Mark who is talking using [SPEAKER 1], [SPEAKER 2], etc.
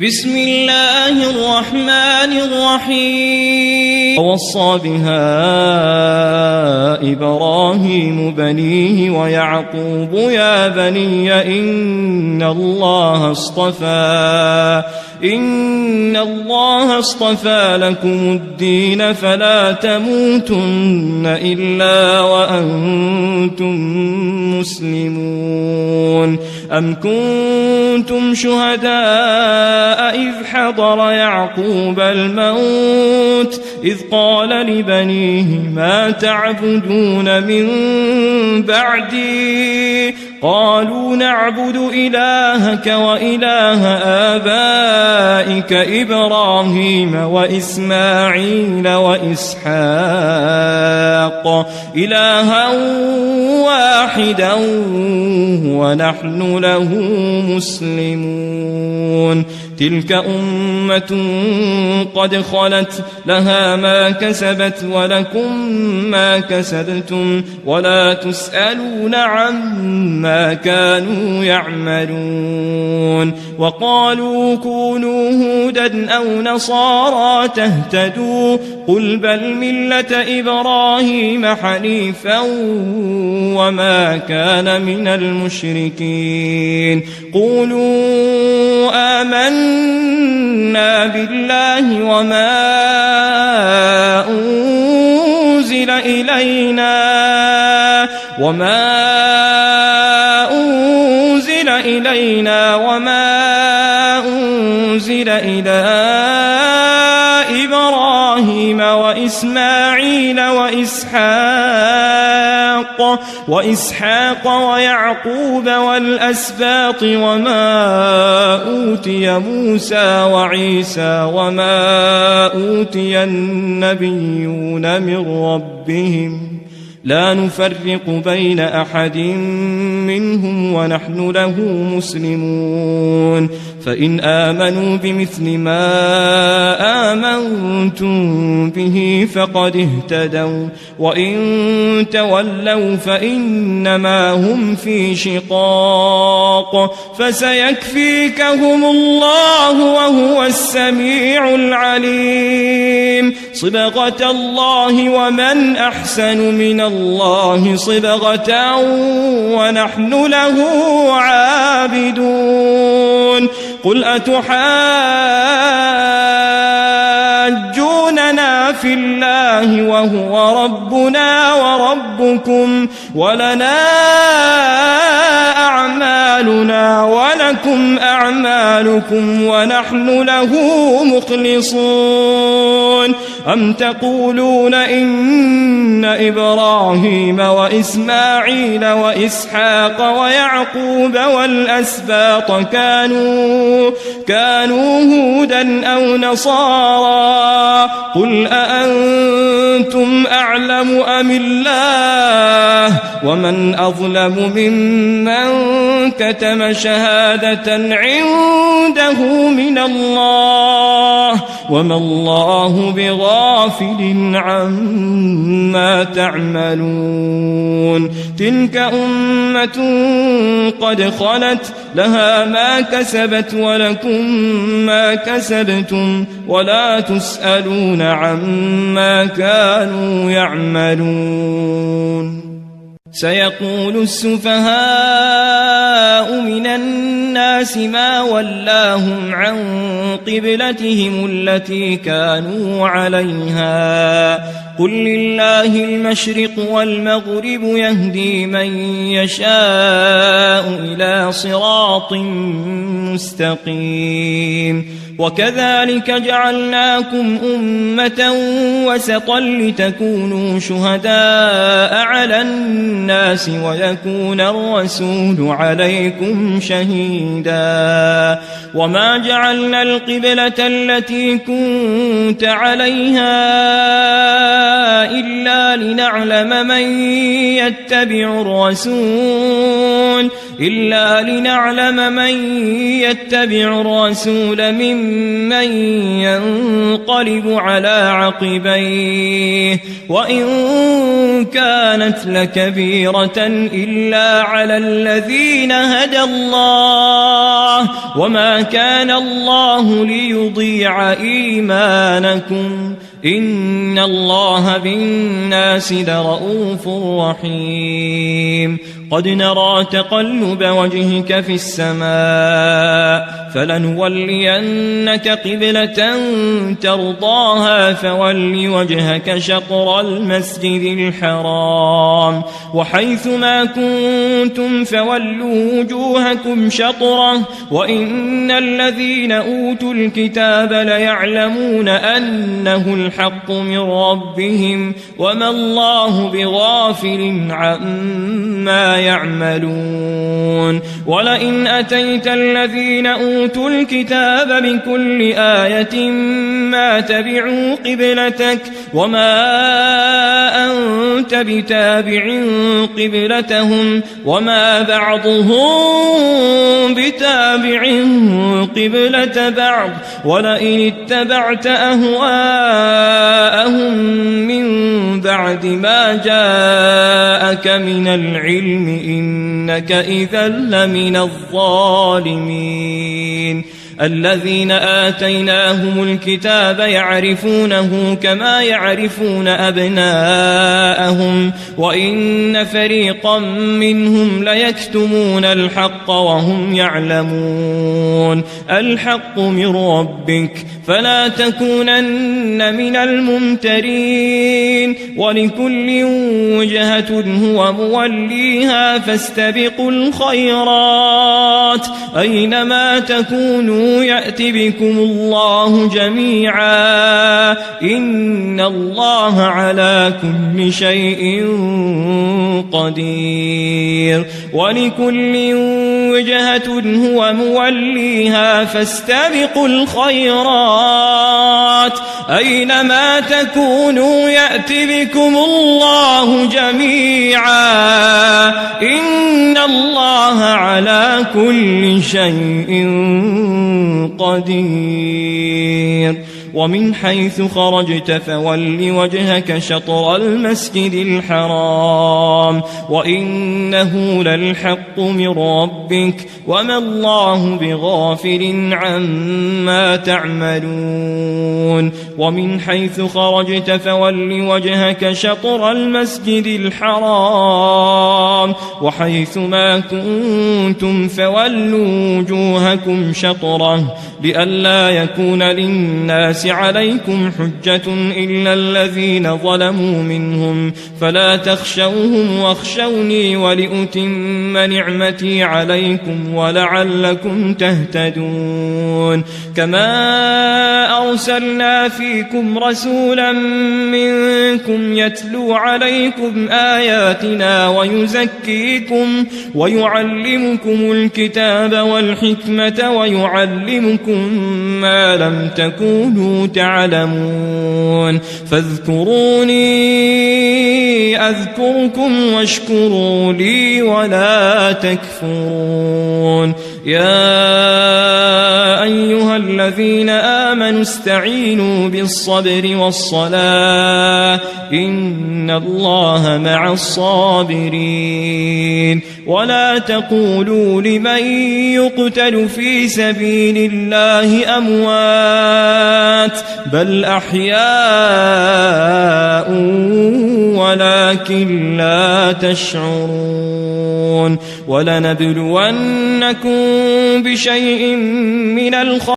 [SPEAKER 1] بسم الله الرحمن الرحيم ووصى بها إبراهيم بنيه ويعقوب يا بني إن الله اصطفى لكم الدين فلا تموتن إلا وأنتم مسلمون أم كنتم شهداء إذ حضر يعقوب الموت إذ قال لبنيه ما تعبدون من بعدي قالوا نعبد إلهك وإله آبائك إبراهيم وإسماعيل وإسحاق إلها واحدا ونحن له مسلمون تلك أمة قد خلت لها ما كسبت ولكم ما كسبتم ولا تسألون عما كانوا يعملون وقالوا كونوا هودا أو نصارى تهتدوا قل بل ملة إبراهيم حنيفا وما كان من المشركين قولوا آمنا بالله وما أنزل إلينا وما أنزل إلى إبراهيم وإسماعيل وإسحاق ويعقوب والأسباط وما أوتي موسى وعيسى وما أوتي النبيون من ربهم لا نفرق بين أحد منهم ونحن له مسلمون فإن آمنوا بمثل ما آمنتم به فقد اهتدوا وإن تولوا فإنما هم في شقاق فسيكفيكهم الله وهو السميع العليم صبغة الله ومن أحسن من الله صبغة ونحن له عابدون قل أتحاجوننا في الله وهو ربنا وربكم ولنا أعمالنا ولكم أعمالكم ونحن له مخلصون أم تقولون إن إبراهيم وإسماعيل وإسحاق ويعقوب والأسباط كانوا هودا أو نصارى قل أأنتم أعلم أم الله ومن أظلم ممن كتم شهادة عنده من الله وما الله بغافل عما تعملون تلك أمة قد خلت لها ما كسبت ولكم ما كسبتم ولا تسألون عما كانوا يعملون سيقول السفهاء من الناس ما ولاهم عن قبلتهم التي كانوا عليها قل لله المشرق والمغرب يهدي من يشاء إلى صراط مستقيم وكذلك جعلناكم أمة وسطا لتكونوا شهداء على الناس ويكون الرسول عليكم شهيدا وما جعلنا القبلة التي كنت عليها إلا لنعلم من يتبع الرسول ممن ينقلب على عقبيه وإن كانت لكبيرة إلا على الذين هدى الله وما كان الله ليضيع إيمانكم إن الله بالناس لرؤوف رحيم قد نرى تقلب وجهك في السماء فلنولينك قبلة ترضاها فول وجهك شطر المسجد الحرام وحيث ما كنتم فولوا وجوهكم شطره وإن الذين أوتوا الكتاب ليعلمون أنه الحق من ربهم وما الله بغافل عما يعملون ولئن أتيت الذين أوتوا الكتاب بكل آية ما تبعوا قبلتك وما أنت بتابع قبلتهم وما بعضهم بتابع قبلة بعض ولئن اتبعت أهواءهم من بعد ما جاءك من العلم إنك إذا لمن الظالمين الذين آتيناهم الكتاب يعرفونه كما يعرفون أبناءهم وإن فريقا منهم ليكتمون الحق وهم يعلمون الحق من ربك فلا تكونن من الممترين ولكل وجهة هو موليها فاستبقوا الخيرات أينما تكونوا يأت بكم الله جميعا إن الله على كل شيء قدير ولكل وجهة هو موليها فاستبقوا الخيرات أينما تكونوا يأت بكم الله جميعا إن الله على كل شيء قدير ومن حيث خرجت فول وجهك شطر المسجد الحرام وإنه للحق من ربك وما الله بغافل عما تعملون ومن حيث خرجت فول وجهك شطر المسجد الحرام وحيث ما كنتم فولوا وجوهكم شطره لئلا يكون للناس عليكم حجة إلا الذين ظلموا منهم فلا تخشوهم واخشوني ولأتم نعمتي عليكم ولعلكم تهتدون كما أرسلنا فيكم رسولا منكم يتلو عليكم آياتنا ويزكيكم ويعلمكم الكتاب والحكمة ويعلمكم ما لم تكونوا تعلمون فاذكروني أذكركم واشكروا لي ولا تكفرون يا أيها الذين آمنوا استعينوا بالصبر والصلاة إن الله مع الصابرين ولا تقولوا لمن يقتل في سبيل الله أموات بل أحياء ولكن لا تشعرون ولنبلونكم بشيء من الخوف